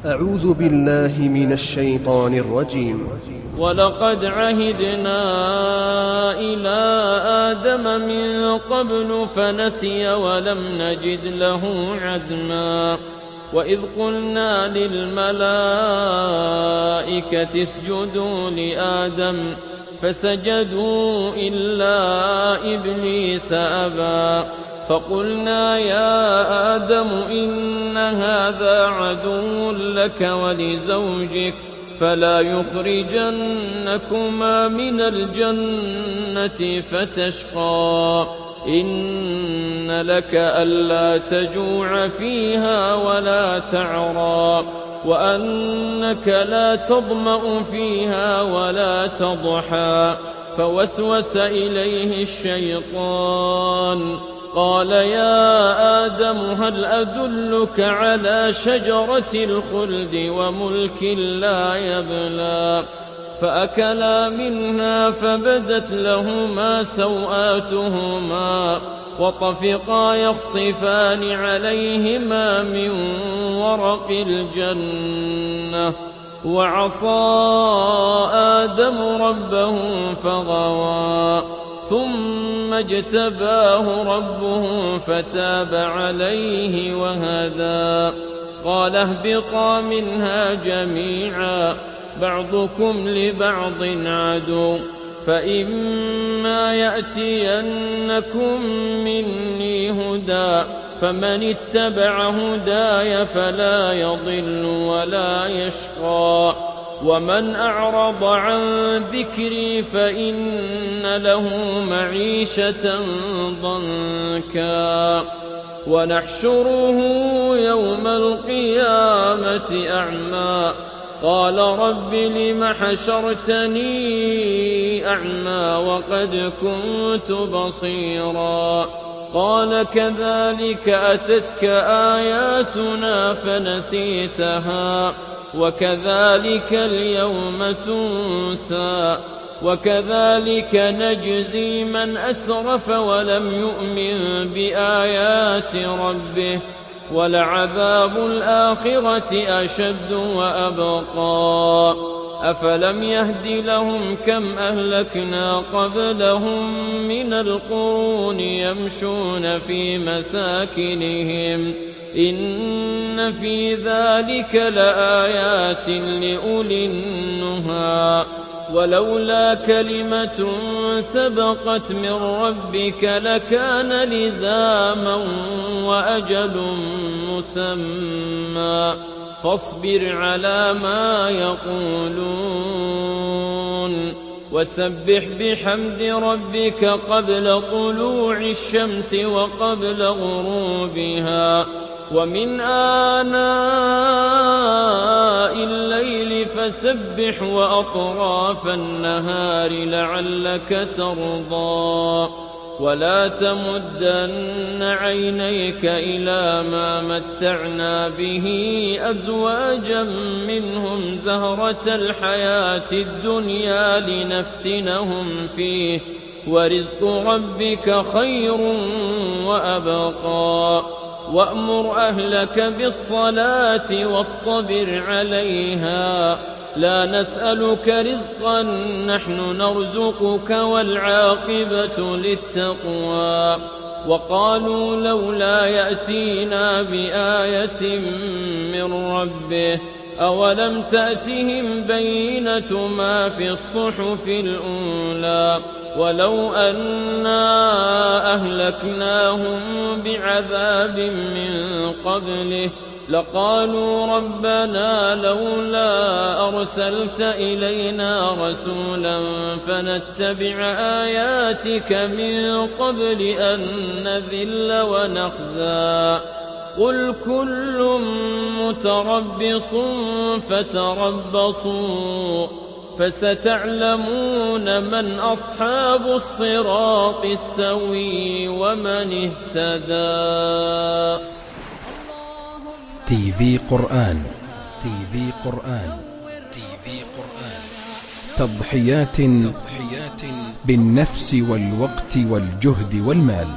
أعوذ بالله من الشيطان الرجيم. ولقد عهدنا إلى آدم من قبل فنسي ولم نجد له عزما وإذ قلنا للملائكة اسجدوا لآدم فسجدوا إلا إبليس أبى فقلنا يا آدم إن هذا عدو لك ولزوجك فلا يخرجنكما من الجنة فتشقى إن لك ألا تجوع فيها ولا تعرى وأنك لا تظمأ فيها ولا تضحى فوسوس إليه الشيطان قال يا آدم هل أدلك على شجرة الخلد وملك لا يبلى فأكلا منها فبدت لهما سوآتهما وطفقا يخصفان عليهما من ورق الجنة وعصى آدم ربه فغوى ثم اجتباه ربه فتاب عليه وهدى قال اهبطا منها جميعا بعضكم لبعض عدو فإما يأتينكم مني هدى فمن اتبع هداي فلا يضل ولا يشقى ومن أعرض عن ذكري فإن له معيشة ضنكا ونحشره يوم القيامة أعمى قال رب لم حشرتني أعمى وقد كنت بصيرا قال كذلك أتتك آياتنا فنسيتها وكذلك اليوم تنسى وكذلك نجزي من أسرف ولم يؤمن بآيات ربه ولعذاب الآخرة أشد وأبقى أفلم يهد لهم كم أهلكنا قبلهم من القرون يمشون في مساكنهم إن في ذلك لآيات لأولي النهى ولولا كلمة سبقت من ربك لكان لزاما وأجل مسمى فاصبر على ما يقولون وسبح بحمد ربك قبل طلوع الشمس وقبل غروبها ومن آناء الليل فسبح وأطراف النهار لعلك ترضى ولا تمدن عينيك إلى ما متعنا به أزواجا منهم زهرة الحياة الدنيا لنفتنهم فيه ورزق ربك خير وأبقى وأمر أهلك بالصلاة واصطبر عليها لا نسألك رزقا نحن نرزقك والعاقبة للتقوى وقالوا لولا يأتينا بآية من ربه أولم تأتهم بينة ما في الصحف الأولى ولو أنا أهلكناهم بعذاب من قبله لقالوا ربنا لولا أرسلت إلينا رسولا فنتبع آياتك من قبل أن نذل ونخزى قل كل متربص فتربصوا فستعلمون من أصحاب الصراط السوي ومن اهتدى. تي في قرآن تضحيات بالنفس والوقت والجهد والمال.